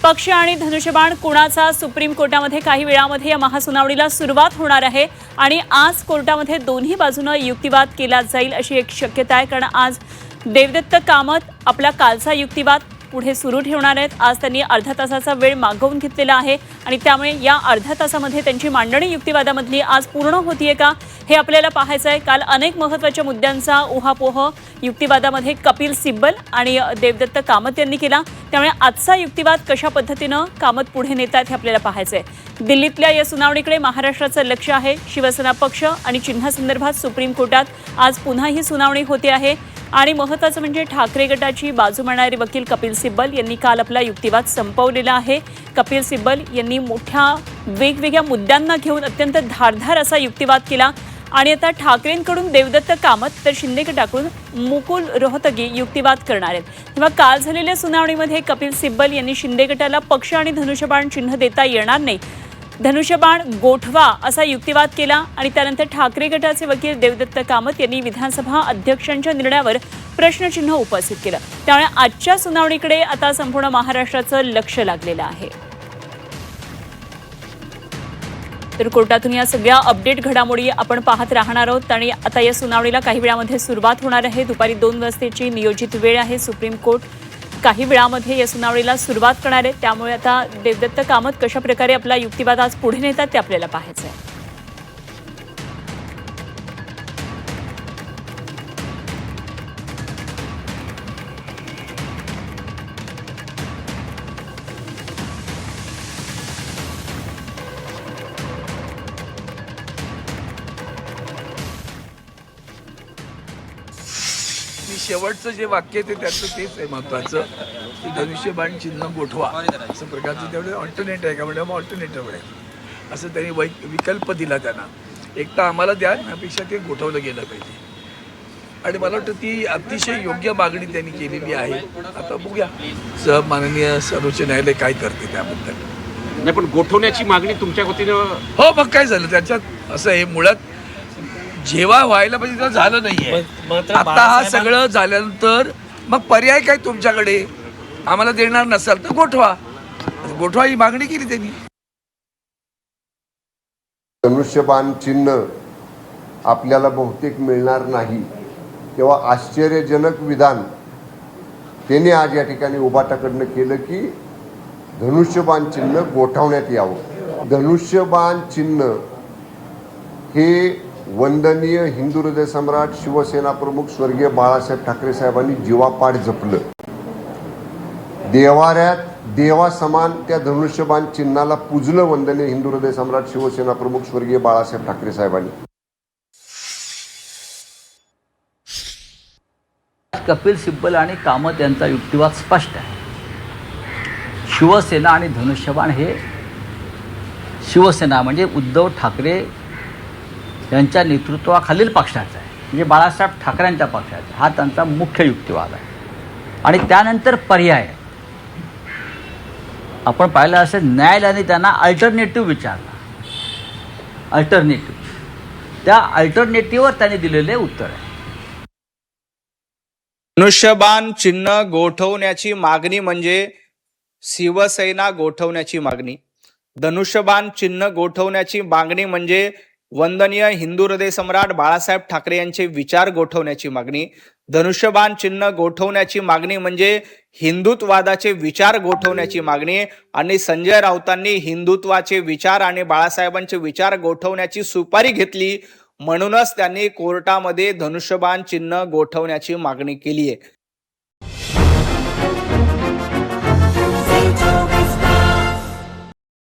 पक्ष आणि धनुष्यबाण कुणाचा सुप्रीम कोर्टामध्ये काही वेळामध्ये या महासुनावणीला सुरुवात होणार आहे आणि आज कोर्टामध्ये दोन्ही बाजूने युक्तिवाद केला जाईल अशी एक शक्यता आहे। कारण आज देवदत्त कामत आपला कालचा युक्तिवाद पुढे सुरू ठेवणार आहेत। आज त्यांनी अर्धा तासाचा वेळ मागवून घेतलेला आहे आणि त्यामुळे या अर्ध्या तासामध्ये त्यांची मांडणी युक्तिवादामधली आज पूर्ण होतीये का हे आपल्याला पाहायचं आहे। काल अनेक महत्त्वाच्या मुद्द्यांचा उहापोह युक्तिवादामध्ये कपिल सिब्बल आणि देवदत्त कामत यांनी केला, त्यामुळे आजचा युक्तिवाद कशा पद्धतीने कामत पुढे नेतात हे आपल्याला पाहायचं आहे। दिल्लीतल्या या सुनावणीकडे महाराष्ट्राचं लक्ष आहे। शिवसेना पक्ष आणि चिन्हासंदर्भात सुप्रीम कोर्टात आज पुन्हा ही सुनावणी होते आहे आणि महत्त्वाचं म्हणजे ठाकरे गटाची बाजू मांडणारे वकील कपिल सिब्बल यांनी काल आपला युक्तिवाद संपवलेला आहे। कपिल सिब्बल यांनी मोठ्या वेगवेगळ्या मुद्द्यांना घेऊन अत्यंत धारदार असा युक्तिवाद केला आणि आता ठाकरेंकडून देवदत्त कामत तर शिंदे गटाकडून मुकुल रोहतगी युक्तिवाद करणार आहेत। तेव्हा काल झालेल्या सुनावणीमध्ये कपिल सिब्बल यांनी शिंदे गटाला पक्ष आणि धनुष्यबाण चिन्ह देता येणार नाही, धनुष्यबाण गोठवा असा युक्तिवाद केला आणि त्यानंतर ठाकरे गटाचे वकील देवदत्त कामत यांनी विधानसभा अध्यक्षांच्या निर्णयावर प्रश्नचिन्ह उपस्थित केलं। त्यामुळे आजच्या सुनावणीकडे आता संपूर्ण महाराष्ट्राचं लक्ष लागलेलं आहे। तर कोर्टातून या सगळ्या अपडेट घडामोडी आपण पाहत राहणार आहोत आणि आता या सुनावणीला काही वेळामध्ये सुरुवात होणार आहे। दुपारी 2 वाजतेची नियोजित वेळ आहे। सुप्रीम कोर्ट काही वेळामध्ये या सुनावणीला सुरुवात करणार आहे, त्यामुळे आता देवदत्त कामत कशा प्रकारे आपला युक्तिवाद आज पुढे नेतात ते आपल्याला पाहायचं आहे। शेवटचं जे वाक्य आहे त्याचं तेच आहे महत्त्वाचं की धनुष्यबाण चिन्ह गोठवा असं प्रकारचं तेवढं ऑल्टरनेट आहे का म्हणजे मग ऑल्टरनेटिव्ह आहे असं त्यांनी विकल्प दिला त्यांना। एक तर आम्हाला द्या, त्यापेक्षा ते गोठवलं गेलं पाहिजे आणि मला वाटतं ती अतिशय योग्य मागणी त्यांनी केलेली आहे। आता बघूया माननीय सर्वोच्च न्यायालय काय करते त्याबद्दल। नाही पण गोठवण्याची मागणी तुमच्या वतीनं हो, मग काय झालं त्याच्यात असं आहे, मुळात जेव्हा व्हायला पाहिजे तेव्हा झालं नाहीये। आता हा सगळं झाल्यानंतर मग पर्याय काय तुमच्याकडे, आम्हाला देणार नसाल तर गोठवा गोठवा ही मागणी केली त्यांनी। धनुष्यबाण चिन्ह आपल्याला बहुतेक मिळणार नाही तेव्हा आश्चर्यजनक विधान त्यांनी आज या ठिकाणी उभाटाकडनं केलं की धनुष्यबाण चिन्ह गोठवण्यात यावं। धनुष्यबाण चिन्ह हे वंदनीय हिंदू हृदय सम्राट शिवसेना प्रमुख स्वर्गीय बाळासाहेब ठाकरे साहेबांनी जीवापाड जपलं। देवाऱ्यात देवासमान त्या धनुष्यबाण चिन्हाला पूजलं वंदनीय हिंदू हृदय सम्राट शिवसेना प्रमुख स्वर्गीय बाळासाहेब ठाकरे साहेबांनी। कपिल सिब्बल आणि कामत यांचा युक्तिवाद स्पष्ट आहे। शिवसेना आणि धनुष्यबाण हे शिवसेना म्हणजे उद्धव ठाकरे यांच्या नेतृत्वाखालील पक्षाचा आहे, म्हणजे बाळासाहेब ठाकरेंच्या पक्षाचा, हा त्यांचा मुख्य युक्तिवाद आहे। आणि त्यानंतर पर्याय आपण पाहिलं असेल, न्यायालयाने त्यांना अल्टरनेटिव्ह विचारला, अल्टरनेटिव्ह, त्या अल्टरनेटिव्हवर त्यांनी दिलेले उत्तर आहे। धनुष्यबाण चिन्ह गोठवण्याची मागणी म्हणजे शिवसेना गोठवण्याची मागणी, धनुष्यबाण चिन्ह गोठवण्याची मागणी म्हणजे वंदनीय हिंदू हृदय सम्राट बाळासाहेब ठाकरे यांचे विचार गोठवण्याची मागणी, धनुष्यबाण चिन्ह गोठवण्याची मागणी म्हणजे हिंदुत्ववादाचे विचार गोठवण्याची मागणी आणि संजय राऊतांनी हिंदुत्वाचे विचार आणि बाळासाहेबांचे विचार गोठवण्याची सुपारी घेतली, म्हणूनच त्यांनी कोर्टामध्ये धनुष्यबाण चिन्ह गोठवण्याची मागणी केली आहे।